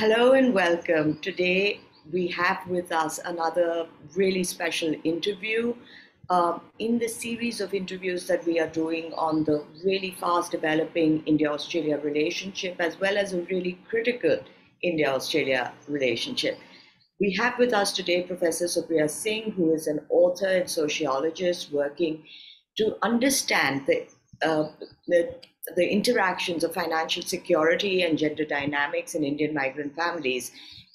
Hello and welcome. Today we have with us another really special interview in the series of interviews that we are doing on the really fast developing India Australia relationship, as well as a really critical India Australia relationship. We have with us today Professor Supriya Singh, who is an author and sociologist working to understand uh, the, the interactions of financial security and gender dynamics in Indian migrant families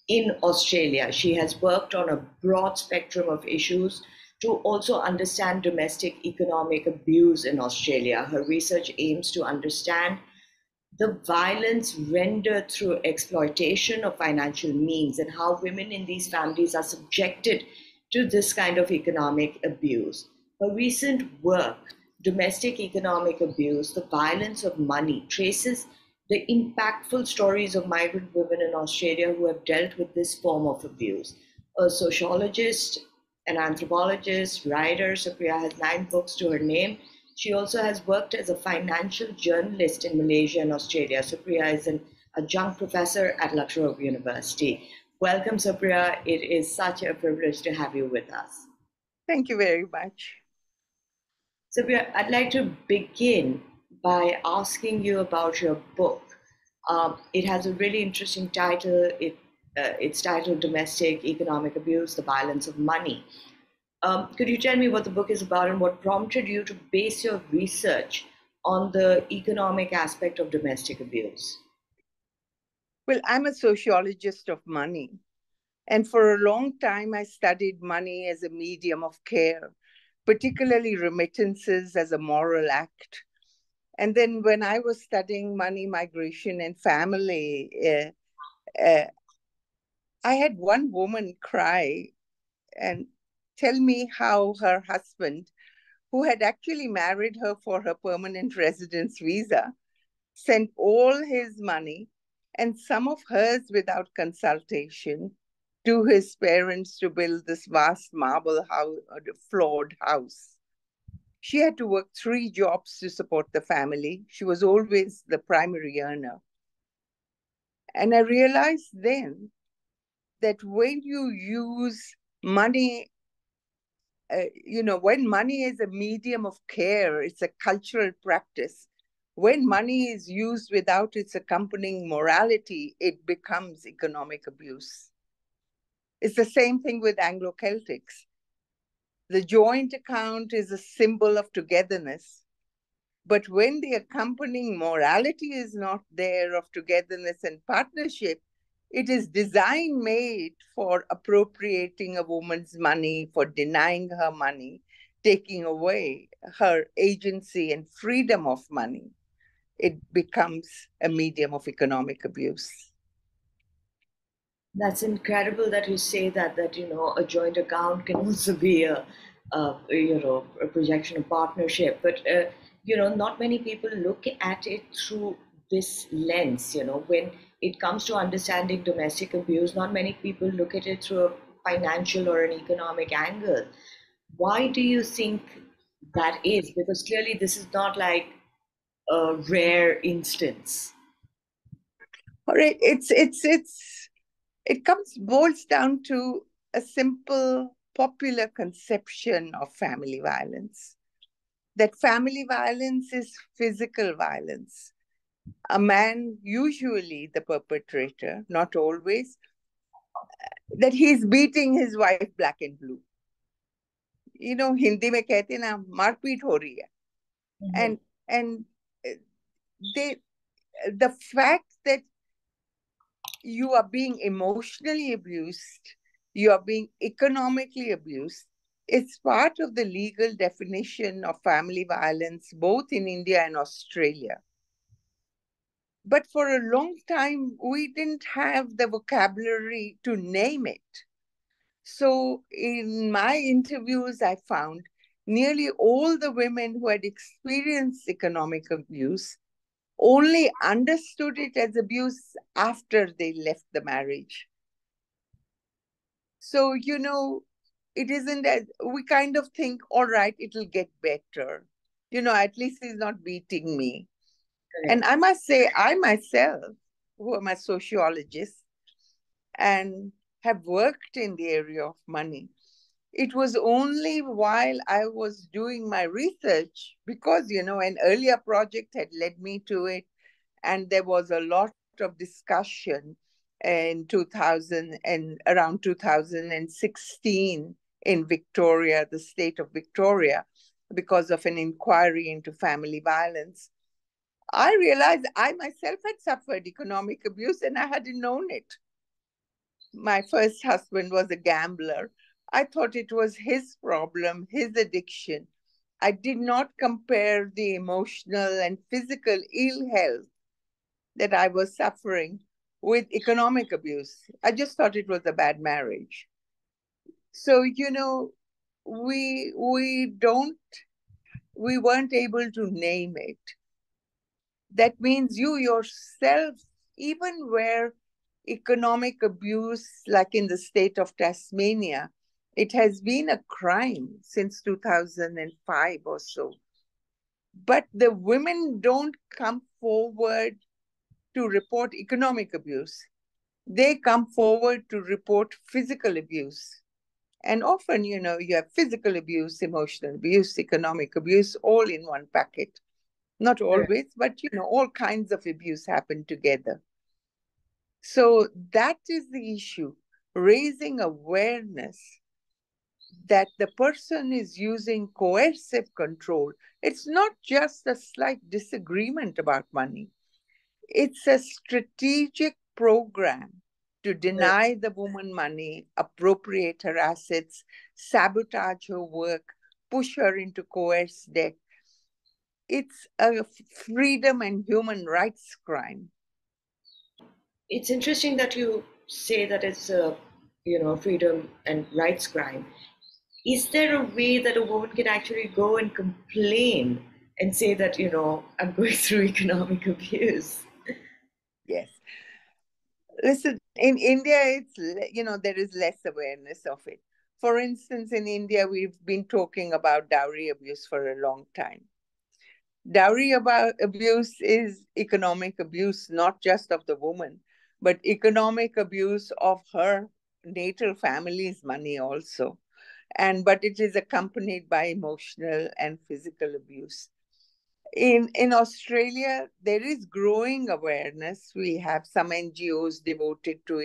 in Australia. She has worked on a broad spectrum of issues to also understand domestic economic abuse in Australia. Her research aims to understand the violence rendered through exploitation of financial means and how women in these families are subjected to this kind of economic abuse. Her recent work, Domestic Economic Abuse, the Violence of Money, traces the impactful stories of migrant women in Australia who have dealt with this form of abuse. A sociologist, an anthropologist, writer, Supriya has 9 books to her name. She also has worked as a financial journalist in Malaysia and Australia. Supriya is an adjunct professor at Trobe University. Welcome, Supriya. It is such a privilege to have you with us. Thank you very much. Supriya, I'd like to begin by asking you about your book. It has a really interesting title. It's titled Domestic Economic Abuse, The Violence of Money. Could you tell me what the book is about and what prompted you to base your research on the economic aspect of domestic abuse? Well, I'm a sociologist of money. And for a long time, I studied money as a medium of care, particularly remittances as a moral act. And then when I was studying money, migration, and family, I had one woman cry and tell me how her husband, who had actually married her for her permanent residence visa, sent all his money and some of hers without consultation to his parents to build this vast marble house, floored house. She had to work 3 jobs to support the family. She was always the primary earner. And I realized then that when you use money, when money is a medium of care, it's a cultural practice. When money is used without its accompanying morality, it becomes economic abuse. It's the same thing with Anglo-Celtics. The joint account is a symbol of togetherness. But when the accompanying morality is not there of togetherness and partnership, it is design made for appropriating a woman's money, for denying her money, taking away her agency and freedom of money. It becomes a medium of economic abuse. That's incredible that you say that a joint account can also be a projection of partnership. But not many people look at it through this lens. When it comes to understanding domestic abuse, not many people look at it through a financial or an economic angle. Why do you think that is? Because clearly this is not like a rare instance. All right, it boils down to a simple popular conception of family violence. That family violence is physical violence. A man, usually the perpetrator, not always, that he's beating his wife black and blue. Hindi में कहते हैं ना मारपीट हो रही है. And the fact that you are being emotionally abused, you are being economically abused, it's part of the legal definition of family violence, both in India and Australia. But for a long time, we didn't have the vocabulary to name it. So in my interviews, I found nearly all the women who had experienced economic abuse only understood it as abuse after they left the marriage. So, it isn't as we kind of think, all right, it'll get better. At least he's not beating me. And I must say, I myself, who am a sociologist, and have worked in the area of money. It was only while I was doing my research, because, an earlier project had led me to it, and there was a lot of discussion in 2000 and around 2016 in Victoria, the state of Victoria, because of an inquiry into family violence. I realized I myself had suffered economic abuse and I hadn't known it. My first husband was a gambler. I thought it was his problem, his addiction. I did not compare the emotional and physical ill health that I was suffering with economic abuse. I just thought it was a bad marriage. So, we weren't able to name it. That means you yourself, even where economic abuse, like in the state of Tasmania, it has been a crime since 2005 or so. But the women don't come forward to report economic abuse. They come forward to report physical abuse. And often, you have physical abuse, emotional abuse, economic abuse, all in one packet. Not always, but, all kinds of abuse happen together. So that is the issue, raising awareness that the person is using coercive control. It's not just a slight disagreement about money. It's a strategic program to deny the woman money, appropriate her assets, sabotage her work, push her into coerced debt. It's a freedom and human rights crime. It's interesting that you say that it's a, freedom and rights crime. Is there a way that a woman can actually go and complain and say that, I'm going through economic abuse? Yes. Listen, in India, there is less awareness of it. For instance, in India, we've been talking about dowry abuse for a long time. Dowry abuse is economic abuse, not just of the woman, but economic abuse of her natal family's money also. But it is accompanied by emotional and physical abuse. In Australia, there is growing awareness. We have some NGOs devoted to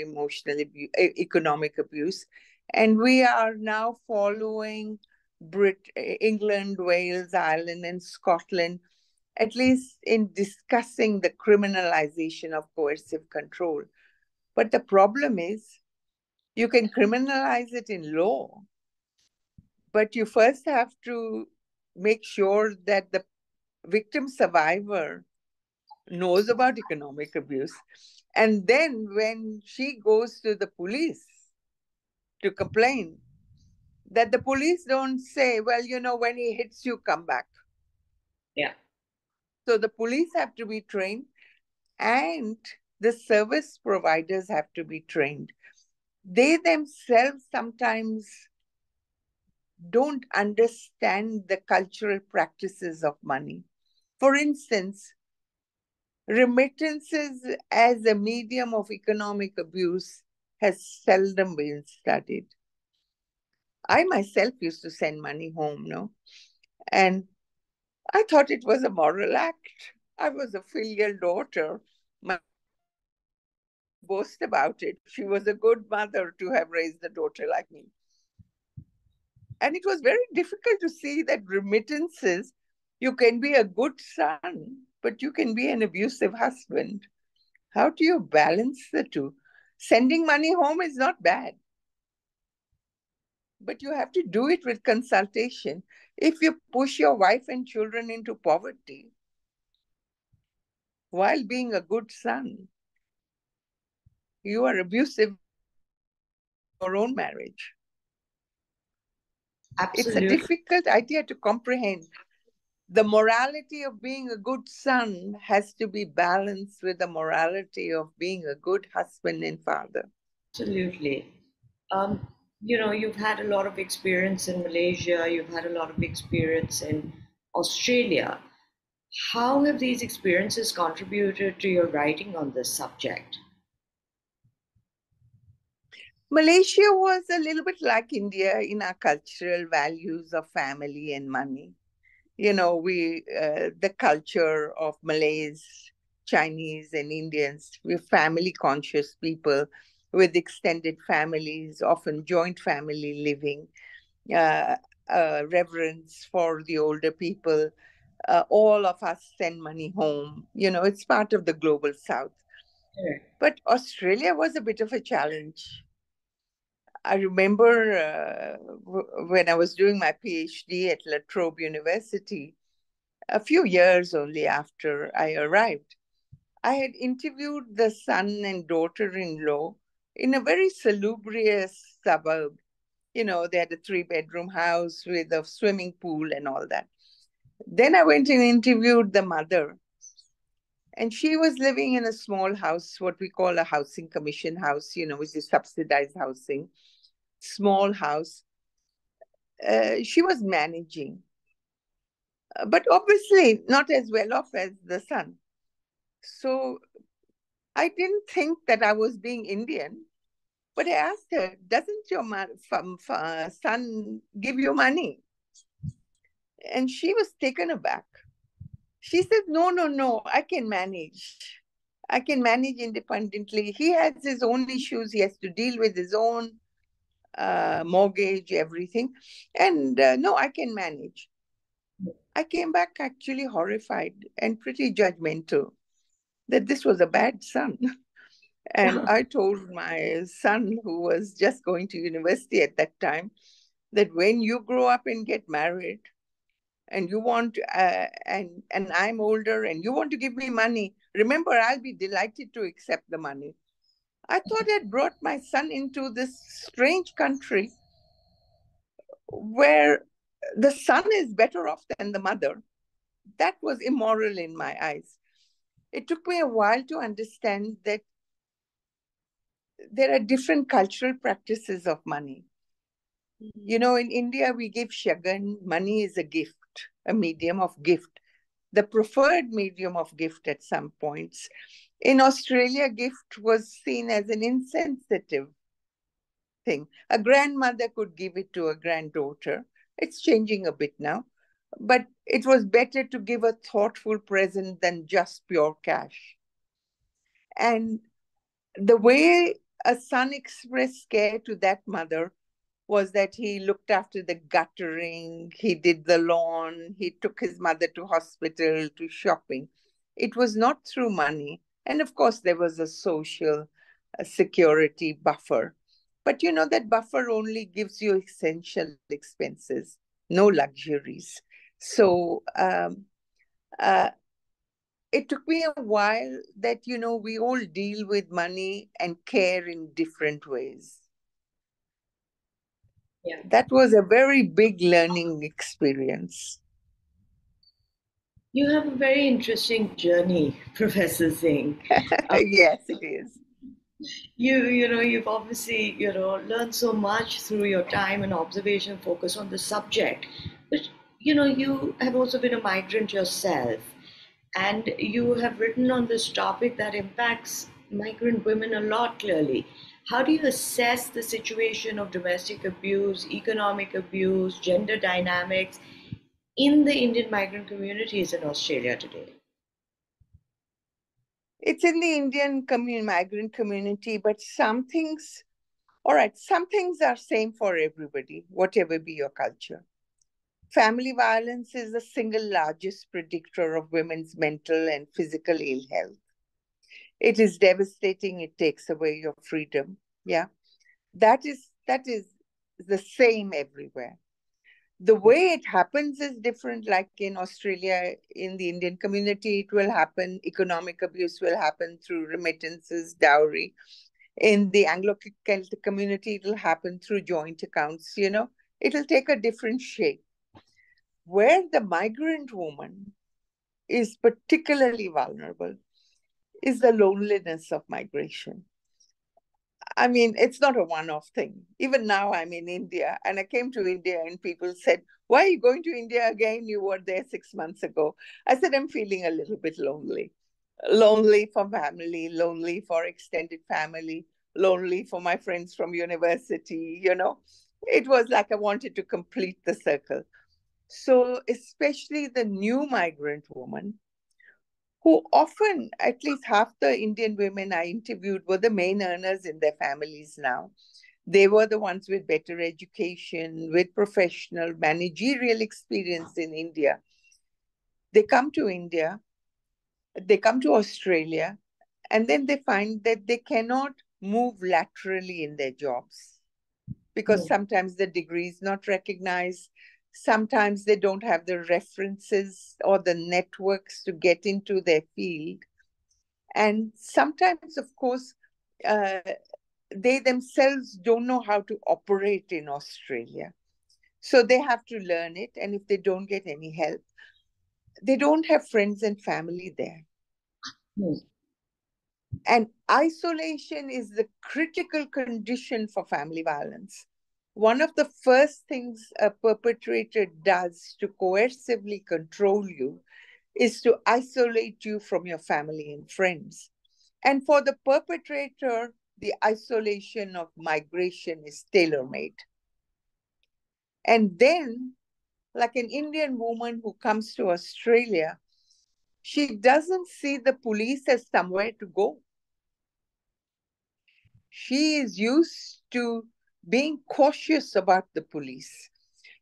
economic abuse, and we are now following England, Wales, Ireland, and Scotland, at least in discussing the criminalization of coercive control. But the problem is, you can criminalize it in law, but you first have to make sure that the victim survivor knows about economic abuse. And then when she goes to the police to complain, that the police don't say, well, when he hits you, come back. Yeah. So the police have to be trained and the service providers have to be trained. They themselves sometimes don't understand the cultural practices of money. For instance, remittances as a medium of economic abuse has seldom been studied. I myself used to send money home, and I thought it was a moral act. I was a filial daughter. My boast about it. She was a good mother to have raised a daughter like me. And it was very difficult to see that remittances, you can be a good son, but you can be an abusive husband. How do you balance the two? Sending money home is not bad, but you have to do it with consultation. If you push your wife and children into poverty while being a good son, you are abusive in your own marriage. It's a Absolutely. difficult idea to comprehend. The morality of being a good son has to be balanced with the morality of being a good husband and father. Absolutely. Um, you've had a lot of experience in Malaysia, you've had a lot of experience in Australia. How have these experiences contributed to your writing on this subject? Malaysia was a little bit like India in our cultural values of family and money. The culture of Malays, Chinese, and Indians, we're family conscious people with extended families, often joint family living, uh, reverence for the older people. All of us send money home. It's part of the global South. But Australia was a bit of a challenge. I remember when I was doing my PhD at La Trobe University, a few years only after I arrived, I had interviewed the son and daughter in law in a very salubrious suburb. They had a 3-bedroom house with a swimming pool and all that. Then I went and interviewed the mother, and she was living in a small house, what we call a housing commission house, which is subsidized housing, small house. She was managing, but obviously not as well off as the son. So I didn't think that I was being Indian, but I asked her, doesn't your son give you money? And she was taken aback. She said, no, no, no, I can manage. I can manage independently. He has his own issues. He has to deal with his own mortgage, everything. And no, I can manage. I came back actually horrified and pretty judgmental that this was a bad son. And I told my son, who was just going to university at that time, that when you grow up and get married, and you want, and I'm older, and you want to give me money, remember, I'll be delighted to accept the money. I thought I'd brought my son into this strange country where the son is better off than the mother. That was immoral in my eyes. It took me a while to understand that there are different cultural practices of money. In India, we give shagan. Money is a gift, a medium of gift, the preferred medium of gift at some points. In Australia, gift was seen as an insensitive thing. A grandmother could give it to a granddaughter. It's changing a bit now, but it was better to give a thoughtful present than just pure cash. And the way a son expressed care to that mother was that he looked after the guttering, he did the lawn, he took his mother to hospital, to shopping. It was not through money. And of course, there was a social security buffer. But that buffer only gives you essential expenses, no luxuries. So it took me a while that, we all deal with money and care in different ways. Yeah. That was a very big learning experience. You have a very interesting journey, Professor Singh. Yes, it is. You've obviously, learned so much through your time and observation focus on the subject. But, you have also been a migrant yourself, and you have written on this topic that impacts migrant women a lot clearly. How do you assess the situation of domestic abuse, economic abuse, gender dynamics in the Indian migrant communities in Australia today? It's in the Indian migrant community, but some things, all right, some things are same for everybody, whatever be your culture. Family violence is the single largest predictor of women's mental and physical ill health. It is devastating. It takes away your freedom. Yeah, that is the same everywhere. The way it happens is different. Like in Australia, in the Indian community, it will happen. Economic abuse will happen through remittances, dowry. In the Anglo-Celtic community, it will happen through joint accounts. It'll take a different shape. Where the migrant woman is particularly vulnerable is the loneliness of migration. I mean, it's not a one-off thing. Even now, I'm in India, and I came to India, and people said, "Why are you going to India again? You were there 6 months ago." I said, "I'm feeling a little bit lonely. Lonely for family, lonely for extended family, lonely for my friends from university, It was like I wanted to complete the circle. So, especially the new migrant woman, who often, at least half the Indian women I interviewed, were the main earners in their families now. They were the ones with better education, with professional, managerial experience in India. They come to India, they come to Australia, and then they find that they cannot move laterally in their jobs because sometimes the degree is not recognized. Sometimes they don't have the references or the networks to get into their field. And sometimes, of course, uh, they themselves don't know how to operate in Australia. So they have to learn it. And if they don't get any help, they don't have friends and family there. Hmm. And isolation is the critical condition for family violence. One of the first things a perpetrator does to coercively control you is to isolate you from your family and friends. And for the perpetrator, the isolation of migration is tailor-made. And then, like an Indian woman who comes to Australia, she doesn't see the police as somewhere to go. She is used to being cautious about the police.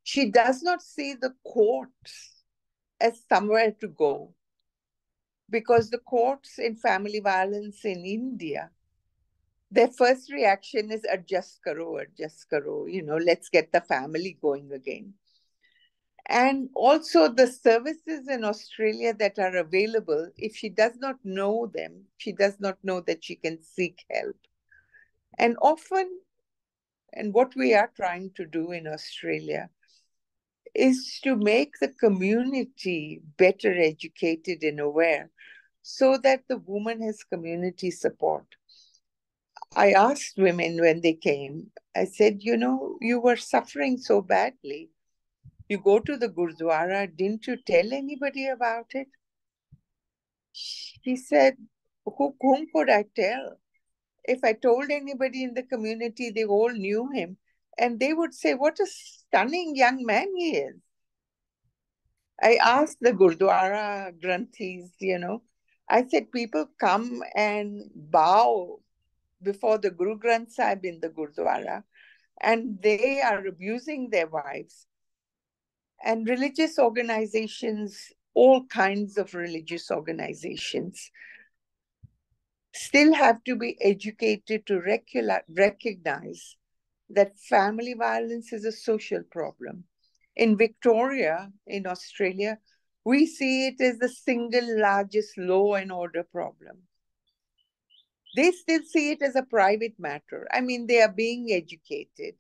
She does not see the courts as somewhere to go because the courts in family violence in India, their first reaction is adjust karo, let's get the family going again. And also the services in Australia that are available, if she does not know them, she does not know that she can seek help. And often, and what we are trying to do in Australia is to make the community better educated and aware so that the woman has community support. I asked women when they came, I said, you were suffering so badly. You go to the Gurdwara, didn't you tell anybody about it? She said, whom could I tell? If I told anybody in the community, they all knew him. And they would say, what a stunning young man he is. I asked the Gurdwara Granthis, I said, people come and bow before the Guru Granth Sahib in the Gurdwara, and they are abusing their wives. And religious organizations, all kinds of religious organizations, still have to be educated to recognize that family violence is a social problem. In Victoria, in Australia, we see it as the single largest law and order problem. They still see it as a private matter. I mean, they are being educated.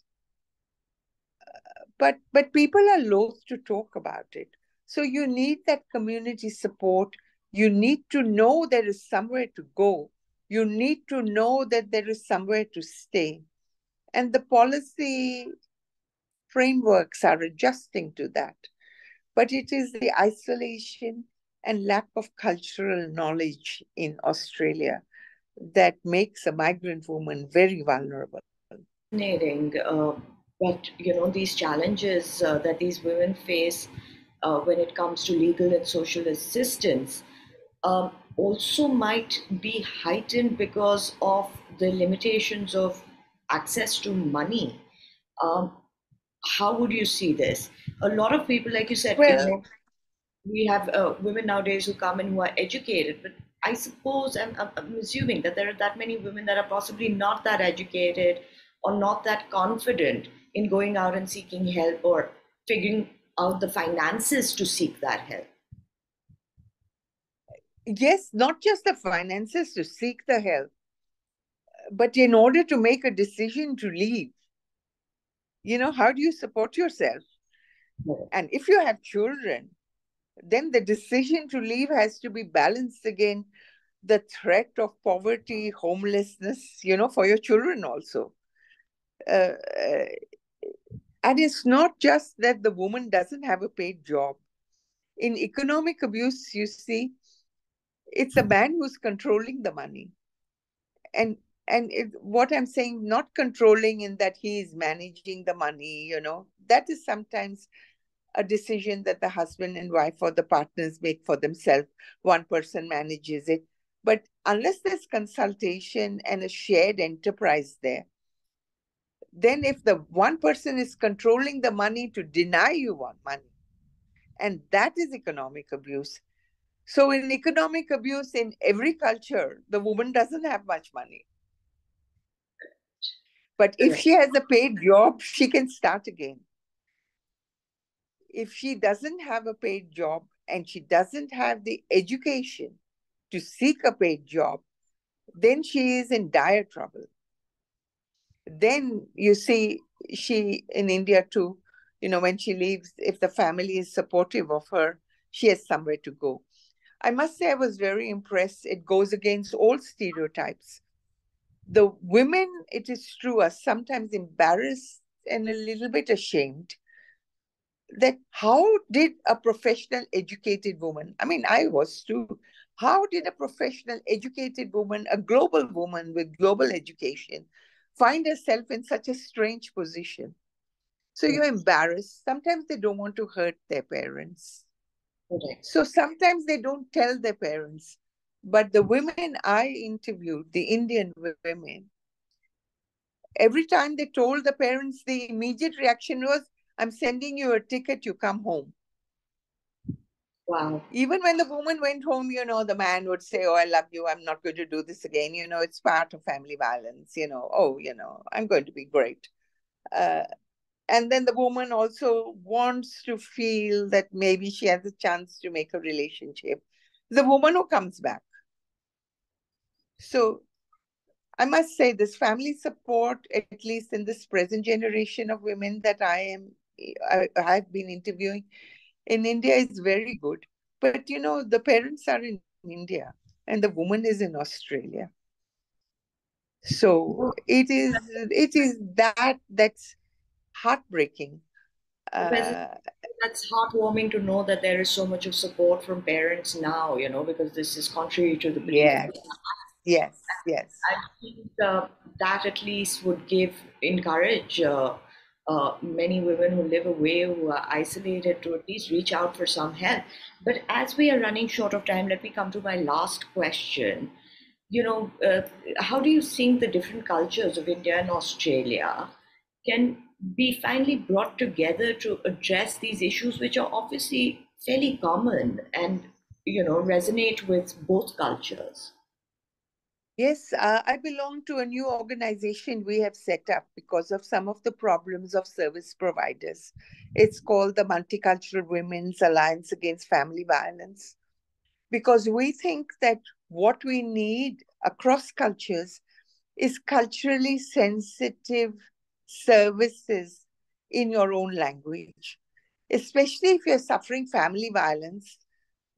But people are loath to talk about it. So you need that community support. You need to know there is somewhere to go. You need to know that there is somewhere to stay. And the policy frameworks are adjusting to that. But it is the isolation and lack of cultural knowledge in Australia that makes a migrant woman very vulnerable. Fascinating. But these challenges that these women face when it comes to legal and social assistance also might be heightened because of the limitations of access to money. Um, how would you see this? A lot of people, like you said, Well, we have women nowadays who come in who are educated, but I suppose I'm assuming that there are that many women that are possibly not that educated or not that confident in going out and seeking help or figuring out the finances to seek that help. yes, not just the finances to seek the help, but in order to make a decision to leave, how do you support yourself? And if you have children, then the decision to leave has to be balanced against the threat of poverty, homelessness, for your children also. Uh, uh, and it's not just that the woman doesn't have a paid job. In economic abuse, you see, it's a man who's controlling the money. And And what I'm saying, not controlling in that he is managing the money, that is sometimes a decision that the husband and wife or the partners make for themselves. One person manages it. But unless there's consultation and a shared enterprise there, then if the one person is controlling the money to deny you want money, and that is economic abuse. So in economic abuse in every culture, the woman doesn't have much money. But if she has a paid job, she can start again. If she doesn't have a paid job and she doesn't have the education to seek a paid job, then she is in dire trouble. Then you see, she in India too, when she leaves, if the family is supportive of her, she has somewhere to go. I must say, I was very impressed. It goes against all stereotypes. The women, it is true, are sometimes embarrassed and a little bit ashamed that how did a professional educated woman, I mean, I was too, how did a professional educated woman, a global woman with global education, find herself in such a strange position? So you're embarrassed. Sometimes they don't want to hurt their parents. So sometimes they don't tell their parents. But the women I interviewed, the Indian women, every time they told the parents, the immediate reaction was, I'm sending you a ticket, you come home. Wow. Even when the woman went home, the man would say, oh, I love you, I'm not going to do this again. It's part of family violence, I'm going to be great. And then the woman also wants to feel that maybe she has a chance to make a relationship. The woman who comes back. So I must say this family support, at least in this present generation of women that I've been interviewing in India, is very good. But the parents are in India and the woman is in Australia. So it is that's heartbreaking. That's heartwarming to know that there is so much of support from parents now, because this is contrary to the belief. Yes. I think that at least would encourage many women who live away, who are isolated, to at least reach out for some help. But as we are running short of time, let me come to my last question. How do you think the different cultures of India and Australia can be finally brought together to address these issues, which are obviously fairly common and resonate with both cultures? Yes, I belong to a new organization we have set up because of some of the problems of service providers. It's called the Multicultural Women's Alliance Against Family Violence, because we think that what we need across cultures is culturally sensitive services in your own language, especially if you're suffering family violence.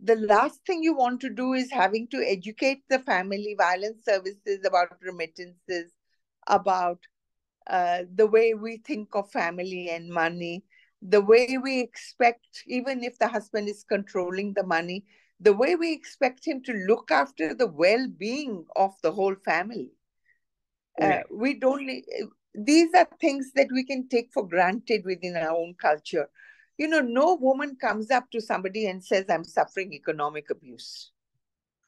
The last thing you want to do is having to educate the family violence services about remittances, about the way we think of family and money, the way we expect, even if the husband is controlling the money, the way we expect him to look after the well-being of the whole family. We don't. These are things that we can take for granted within our own culture. No woman comes up to somebody and says, I'm suffering economic abuse.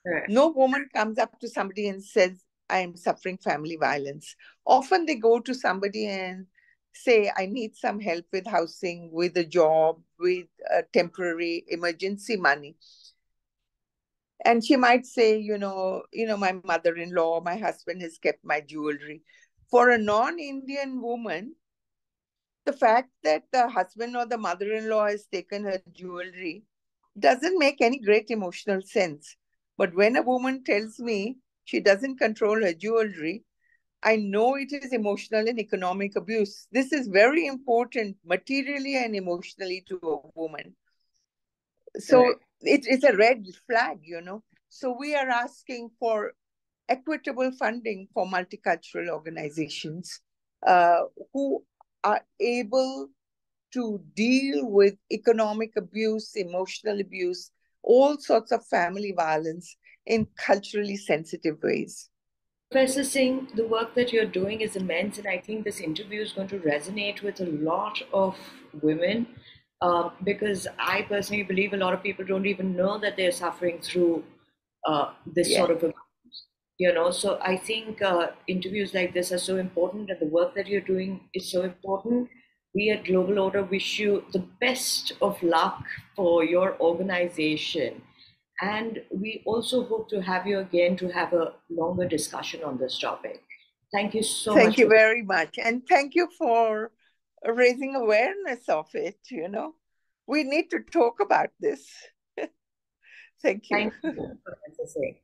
Correct. No woman comes up to somebody and says, I'm suffering family violence. Often they go to somebody and say, I need some help with housing, with a job, with temporary emergency money. And she might say, my mother-in-law, my husband has kept my jewelry. For a non-Indian woman, the fact that the husband or the mother-in-law has taken her jewelry doesn't make any great emotional sense. But when a woman tells me she doesn't control her jewelry, I know it is emotional and economic abuse. This is very important materially and emotionally to a woman. So it's a red flag. So we are asking for equitable funding for multicultural organizations who are able to deal with economic abuse, emotional abuse, all sorts of family violence in culturally sensitive ways. Professor Singh, the work that you're doing is immense, and I think this interview is going to resonate with a lot of women because I personally believe a lot of people don't even know that they're suffering through this Yeah. sort of a. So I think interviews like this are so important, and the work that you're doing is so important. We at Global Order wish you the best of luck for your organization. And we also hope to have you again to have a longer discussion on this topic. Thank you so Thank much you for. very much. And thank you for raising awareness of it, We need to talk about this. Thank you. Thank you, Professor Singh.